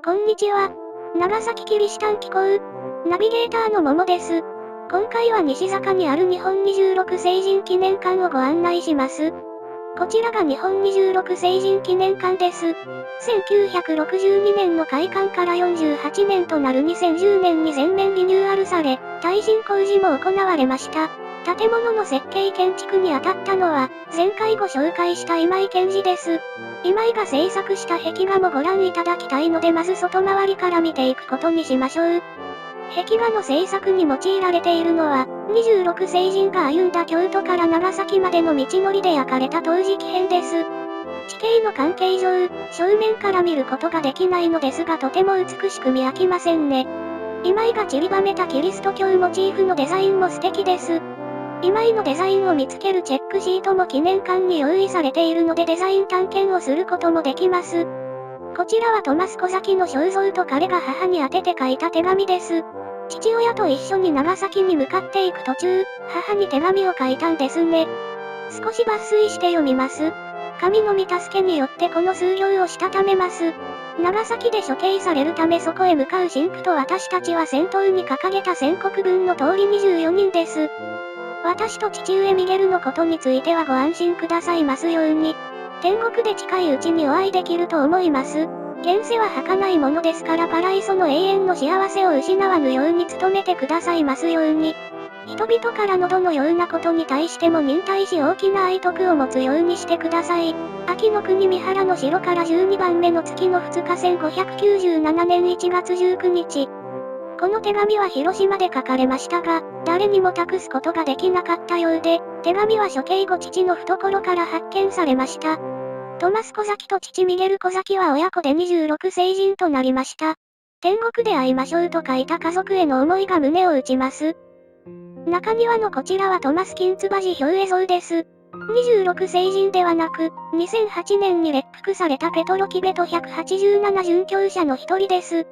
こんにちは。長崎キリシタン機構ナビゲーターのももです。今回は西坂にある日本26世人記念館をご案内します。こちらが日本26世人記念館です。1962年の開館から48年となる2010年に全面リニューアルされ、耐震工事も行われました。建物の設計建築に当たったのは、前回ご紹介した今井健二です。今井が制作した壁画もご覧いただきたいのでまず外回りから見ていくことにしましょう。壁画の制作に用いられているのは、26世人が歩んだ京都から長崎までの道のりで焼かれた陶磁器片です。地形の関係上、正面から見ることができないのですがとても美しく見飽きませんね。今井が散りばめたキリスト教モチーフのデザインも素敵です。今井のデザインを見つけるチェックシートも記念館に用意されているのでデザイン探検をすることもできます。こちらはトマス小崎の肖像と彼が母に宛てて書いた手紙です。父親と一緒に長崎に向かっていく途中、母に手紙を書いたんですね。少し抜粋して読みます。神の御助けによってこの数行をしたためます。長崎で処刑されるためそこへ向かう神父と私たちは先頭に掲げた宣告文の通り24人です。私と父上ミゲルのことについてはご安心くださいますように。天国で近いうちにお会いできると思います。現世は儚いものですからパライソの永遠の幸せを失わぬように努めてくださいますように。人々からのどのようなことに対しても忍耐し大きな愛徳を持つようにしてください。秋の国三原の城から12番目の月の2日1597年1月19日。この手紙は広島で書かれましたが、誰にも託すことができなかったようで、手紙は処刑後父の懐から発見されました。トマス小崎と父ミゲル小崎は親子で26世人となりました。天国で会いましょうと書いた家族への思いが胸を打ちます。中庭のこちらはトマス金唾寺標絵像です。26世人ではなく、2008年に列服されたペトロキベト187殉教者の一人です。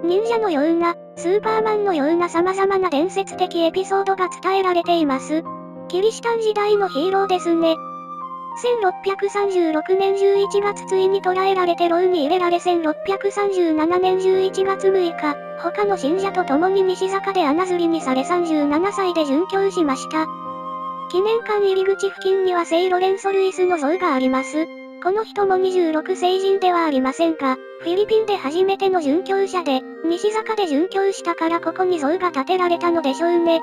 忍者のような、スーパーマンのような様々な伝説的エピソードが伝えられています。キリシタン時代のヒーローですね。1636年11月末に捕らえられて牢に入れられ1637年11月6日、他の信者と共に西坂で穴釣りにされ37歳で殉教しました。記念館入り口付近には聖ロレンソ・ルイスの像があります。この人も26世人ではありませんが、フィリピンで初めての殉教者で、西坂で殉教したからここに像が建てられたのでしょうね。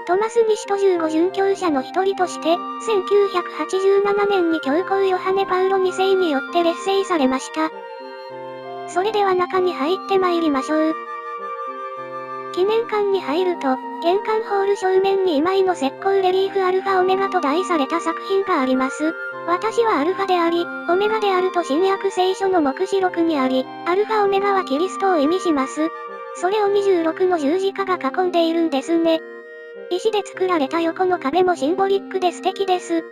トマス西と15殉教者の一人として、1987年に教皇ヨハネ・パウロ2世によって列聖されました。それでは中に入って参りましょう。記念館に入ると、玄関ホール正面に今井の石膏レリーフアルファオメガと題された作品があります。私はアルファであり、オメガであると新約聖書の黙示録にあり、アルファオメガはキリストを意味します。それを26の十字架が囲んでいるんですね。石で作られた横の壁もシンボリックで素敵です。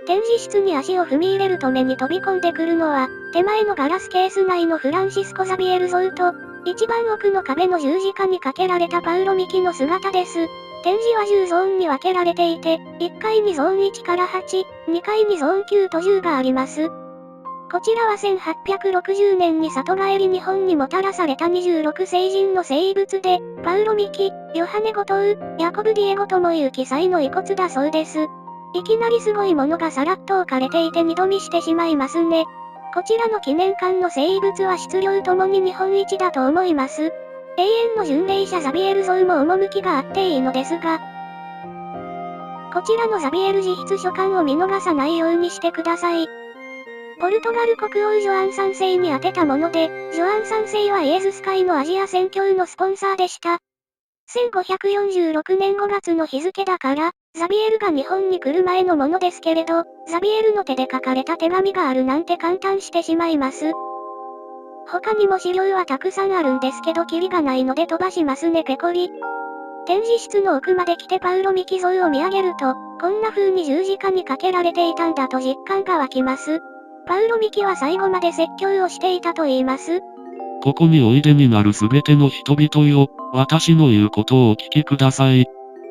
展示室に足を踏み入れると目に飛び込んでくるのは、手前のガラスケース内のフランシスコ・ザビエル像と、一番奥の壁の十字架にかけられたパウロ・ミキの姿です。展示は10ゾーンに分けられていて、1階にゾーン1から8、2階にゾーン9と10があります。こちらは1860年に里帰り日本にもたらされた26世人の生物で、パウロ・ミキ、ヨハネ・ゴトウ、ヤコブ・ディエゴともいう記載の遺骨だそうです。いきなりすごいものがさらっと置かれていて二度見してしまいますね。こちらの記念館の生物は質量ともに日本一だと思います。永遠の巡礼者ザビエル像も趣があっていいのですが、こちらのザビエル自筆書簡を見逃さないようにしてください。ポルトガル国王ジョアン3世に宛てたもので、ジョアン3世はイエズス会のアジア宣教のスポンサーでした。1546年5月の日付だから、ザビエルが日本に来る前のものですけれど、ザビエルの手で書かれた手紙があるなんて簡単してしまいます。他にも資料はたくさんあるんですけどキリがないので飛ばしますねペコリ。展示室の奥まで来てパウロ・ミキ像を見上げると、こんな風に十字架にかけられていたんだと実感が湧きます。パウロ・ミキは最後まで説教をしていたと言います。ここにおいでになるすべての人々よ、私の言うことをお聞きください。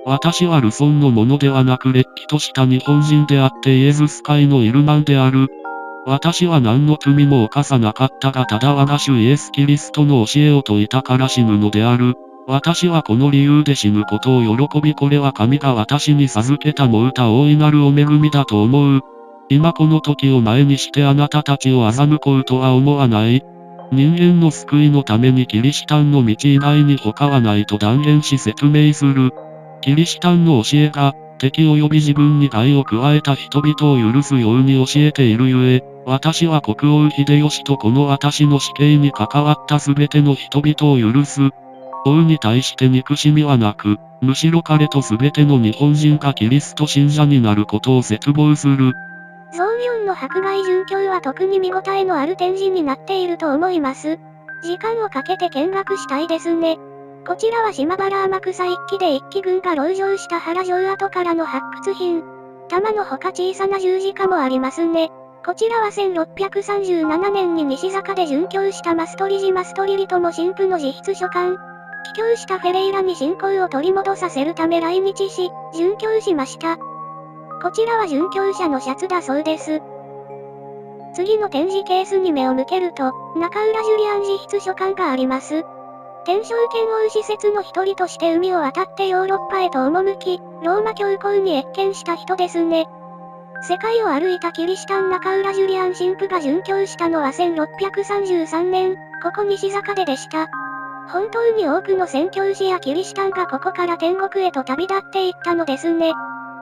私はルソンのものではなくれっきとした日本人であってイエズス会のイルマンである。私は何の罪も犯さなかったがただ我が主イエス・キリストの教えを説いたから死ぬのである。私はこの理由で死ぬことを喜びこれは神が私に授けたもうた大いなるお恵みだと思う。今この時を前にしてあなたたちを欺こうとは思わない。人間の救いのためにキリシタンの道以外に他はないと断言し説明する。キリシタンの教えが、敵及び自分に害を加えた人々を許すように教えているゆえ、私は国王秀吉とこの私の死刑に関わったすべての人々を許す。王に対して憎しみはなく、むしろ彼とすべての日本人がキリスト信者になることを絶望する。ゾウギョンの迫害殉教は特に見応えのある展示になっていると思います。時間をかけて見学したいですね。こちらは島原天草一揆で一揆軍が籠城した原城跡からの発掘品。玉のほか小さな十字架もありますね。こちらは1637年に西坂で殉教したマストリリとも神父の自筆書簡。帰郷したフェレイラに信仰を取り戻させるため来日し、殉教しました。こちらは殉教者のシャツだそうです。次の展示ケースに目を向けると、中浦ジュリアン自筆書簡があります。天正剣王使節の一人として海を渡ってヨーロッパへと赴き、ローマ教皇に謁見した人ですね。世界を歩いたキリシタン中浦ジュリアン神父が殉教したのは1633年、ここ西坂ででした。本当に多くの宣教師やキリシタンがここから天国へと旅立っていったのですね。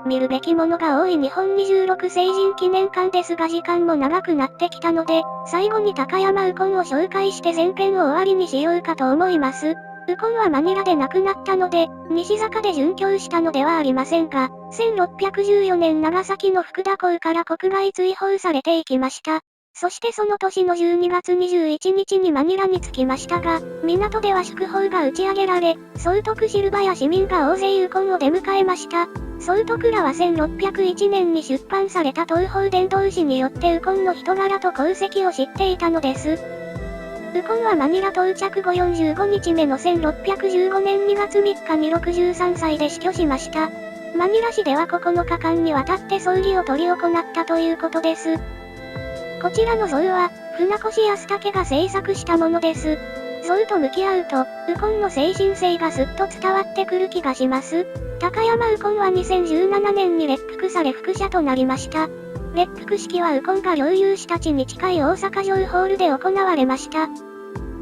見るべきものが多い日本26聖人記念館ですが時間も長くなってきたので、最後に高山右近を紹介して前編を終わりにしようかと思います。右近はマニラで亡くなったので、西坂で殉教したのではありませんが、1614年長崎の福田港から国外追放されていきました。そしてその年の12月21日にマニラに着きましたが、港では祝砲が打ち上げられ、総督シルバや市民が大勢右近を出迎えました。総督らは1601年に出版された東方伝道師によって右近の人柄と功績を知っていたのです。右近はマニラ到着後45日目の1615年2月3日に63歳で死去しました。マニラ市では9日間にわたって葬儀を執り行ったということです。こちらの像は、船越康武が制作したものです。像と向き合うと、右近の精神性がすっと伝わってくる気がします。高山右近は2017年に列腹され副社となりました。列腹式は右近が領有した地に近い大阪城ホールで行われました。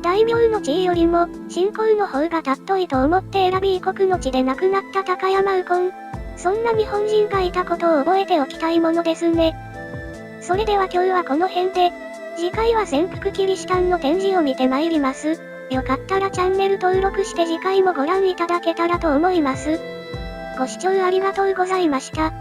大名の地位よりも、信仰の方が尊いと思って選び異国の地で亡くなった高山右近。そんな日本人がいたことを覚えておきたいものですね。それでは今日はこの辺で、次回は潜伏キリシタンの展示を見て参ります。よかったらチャンネル登録して次回もご覧いただけたらと思います。ご視聴ありがとうございました。